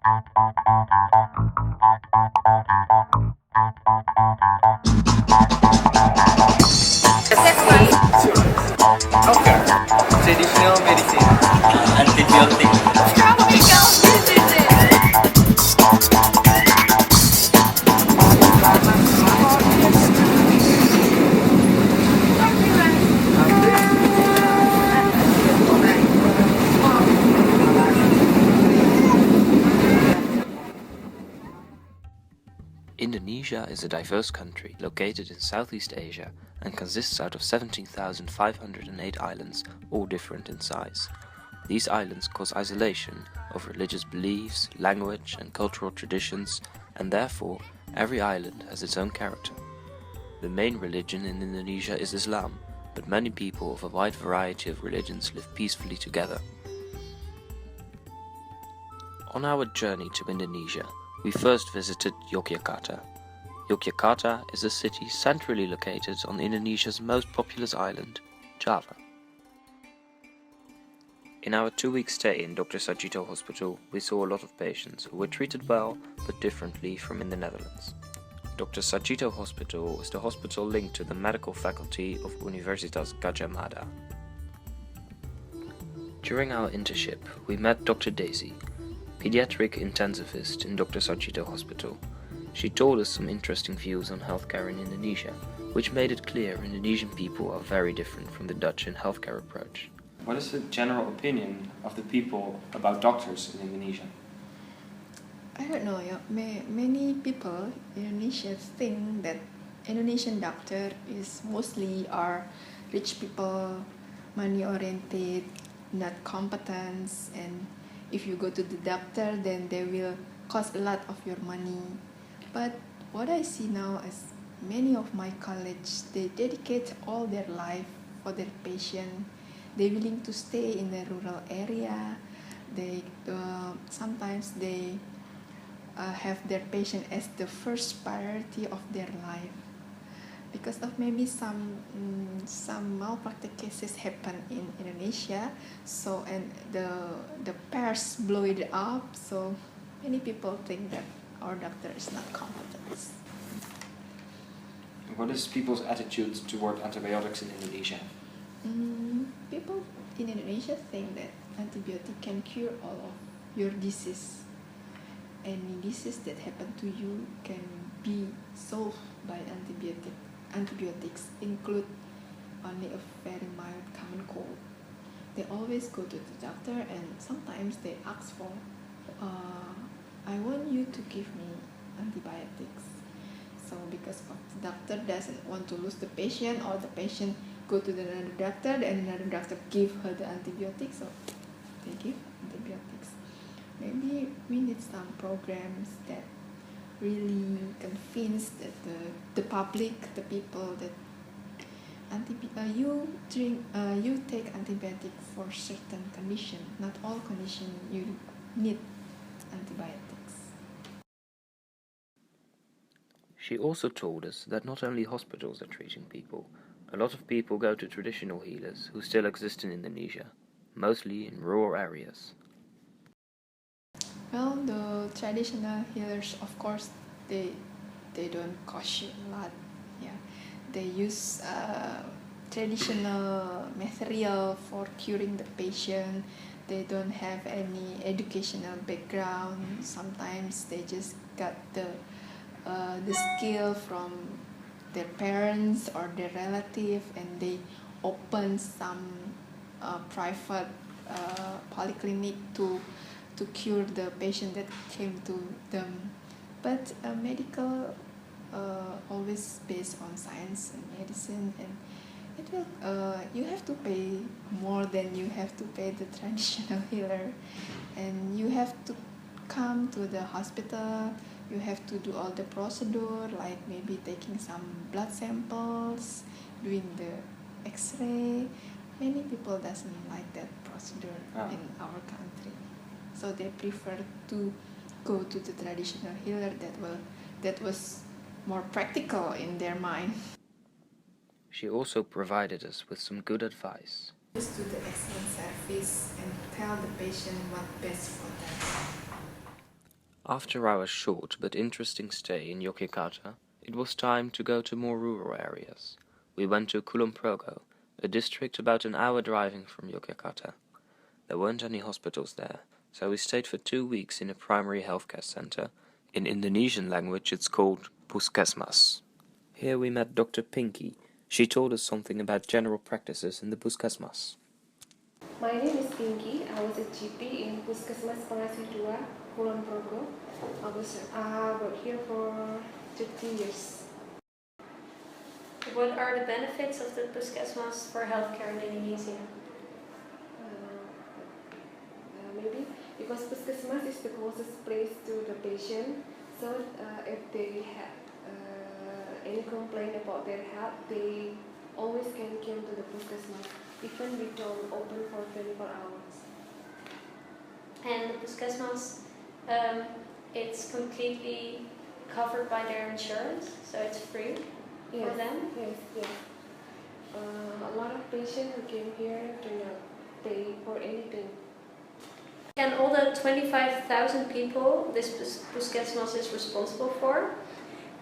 Okay. Traditional medicine. Antibiotics. Indonesia is a diverse country located in Southeast Asia and consists out of 17,508 islands, all different in size. These islands cause isolation of religious beliefs, language and cultural traditions, and therefore every island has its own character. The main religion in Indonesia is Islam, but many people of a wide variety of religions live peacefully together. On our journey to Indonesia, we first visited Yogyakarta. Yogyakarta is a city centrally located on Indonesia's most populous island, Java. In our 2-week stay in Dr. Sarjito Hospital, we saw a lot of patients who were treated well but differently from in the Netherlands. Dr. Sarjito Hospital is the hospital linked to the medical faculty of Universitas Gadjah Mada. During our internship, we met Dr. Daisy, pediatric intensivist in Dr. Sarjito Hospital. She told us some interesting views on healthcare in Indonesia, which made it clear Indonesian people are very different from the Dutch in healthcare approach. What is the general opinion of the people about doctors in Indonesia? I don't know. Yeah. Many people in Indonesia think that Indonesian doctor is mostly are rich people, money oriented, not competent, and if you go to the doctor, then they will cost a lot of your money. But what I see now is many of my colleagues, they dedicate all their life for their patient. They're willing to stay in the rural area. They sometimes they have their patient as the first priority of their life. Because of maybe some malpractice cases happen in Indonesia, so and the press blow it up, so many people think that our doctor is not competent. What is people's attitude toward antibiotics in Indonesia? People in Indonesia think that antibiotic can cure all of your disease. Any disease that happen to you can be solved by antibiotics include only a very mild common cold. They always go to the doctor and sometimes they ask for, I want you to give me antibiotics. So because of the doctor doesn't want to lose the patient, or the patient go to another doctor and another doctor give her the antibiotics, so they give antibiotics. Maybe we need some programs that really convince that the public, the people, that you take antibiotic for certain condition. Not all condition you need antibiotics. She also told us that not only hospitals are treating people, a lot of people go to traditional healers who still exist in Indonesia, mostly in rural areas. Well, the traditional healers, of course, they don't cost you a lot. Yeah, they use traditional material for curing the patient. They don't have any educational background. Sometimes they just got the skill from their parents or their relative, and they open some private polyclinic to cure the patient that came to them. But medical always based on science and medicine, and it will you have to pay more than you have to pay the traditional healer, and you have to come to the hospital. You have to do all the procedure, like maybe taking some blood samples, doing the x-ray. Many people doesn't like that procedure in our country, so they prefer to go to the traditional healer that was more practical in their mind. She also provided us with some good advice. Just do the excellent service and tell the patient what best for them. After our short but interesting stay in Yogyakarta, it was time to go to more rural areas. We went to Kulon Progo, a district about an hour driving from Yogyakarta. There weren't any hospitals there, so we stayed for 2 weeks in a primary healthcare center. In Indonesian language it's called Puskesmas. Here we met Dr. Pinky. She told us something about general practices in the Puskesmas. My name is Pinky. I was a GP in Puskesmas Pengasih 2, Kulon Progo. I worked here for 30 years. What are the benefits of the Puskesmas for healthcare in Indonesia? Maybe because Puskesmas is the closest place to the patient, so if they have any complaint about their health, they always can come to the Puskesmas, even we don't open for 24 hours. And the Puskesmas, it's completely covered by their insurance, so it's free for them? Yes. A lot of patients who came here do not pay for anything. Can all the 25,000 people this Puskesmas is responsible for,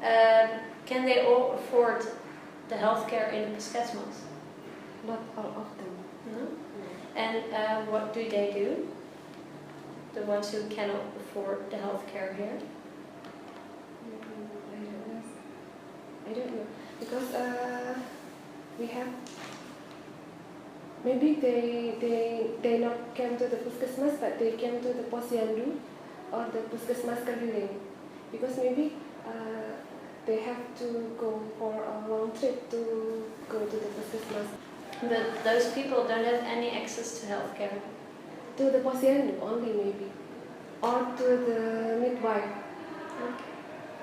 can they all afford the healthcare in the Puskesmas? Not all of them. No? And what do they do? The ones who cannot afford the healthcare here? I don't know. Because we have, maybe they not came to the Puskesmas, but they came to the Posyandu or the Puskesmas Keliling. Because maybe they have to go for a long trip to go to the Puskesmas. But those people don't have any access to healthcare. To the Posyandu only maybe, or to the midwife.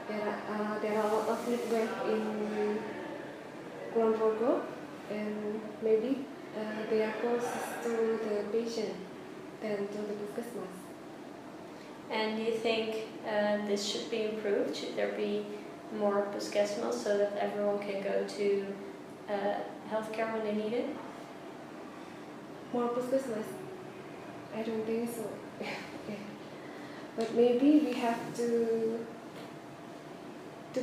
There are a lot of midwives in Kulon Progo, and maybe they are closest to the patient than to the Puskesmas. And do you think this should be improved? Should there be more Puskesmas so that everyone can go to healthcare when they need it? More Puskesmas? I don't think so. But maybe we have to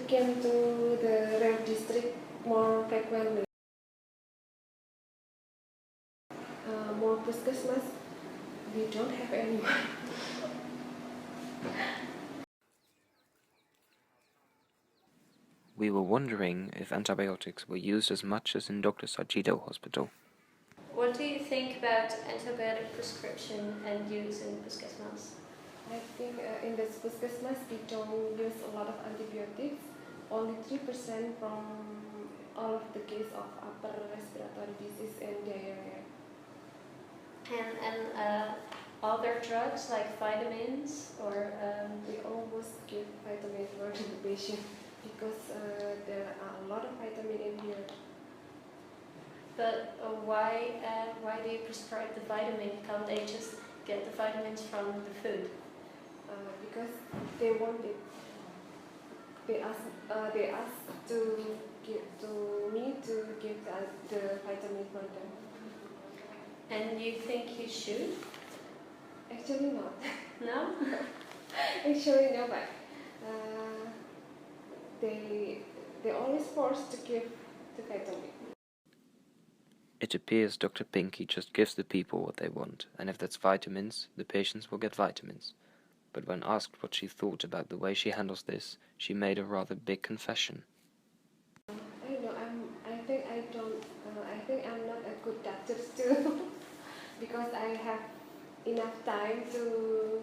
come to the red district more frequently. More Puskesmas, we don't have anyone. We were wondering if antibiotics were used as much as in Dr. Sarjito Hospital. What do you think about antibiotic prescription and use in Puskesmas? I think in the Puskesmas we don't use a lot of antibiotics. Only 3% from all of the cases of upper respiratory disease and diarrhea. And other drugs like vitamins or we almost give vitamin for the patient because there are a lot of vitamin in here. But why do you prescribe the vitamin? Can't they just get the vitamins from the food? Because they want it. They ask to me to give the vitamin for them. And you think you should? Actually not. No? Actually no, but they always forced to give the vitamin. It appears Dr. Pinky just gives the people what they want, and if that's vitamins, the patients will get vitamins. But when asked what she thought about the way she handles this, she made a rather big confession. I don't know. I think I'm not a good doctor too, because I have enough time to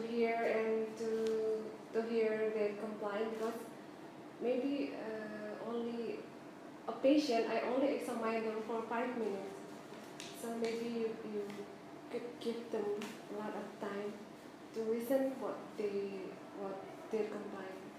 hear and to hear their complaint. Because maybe only a patient, I only examine them for 5 minutes. So maybe you could give them a lot of time to listen what their complaint.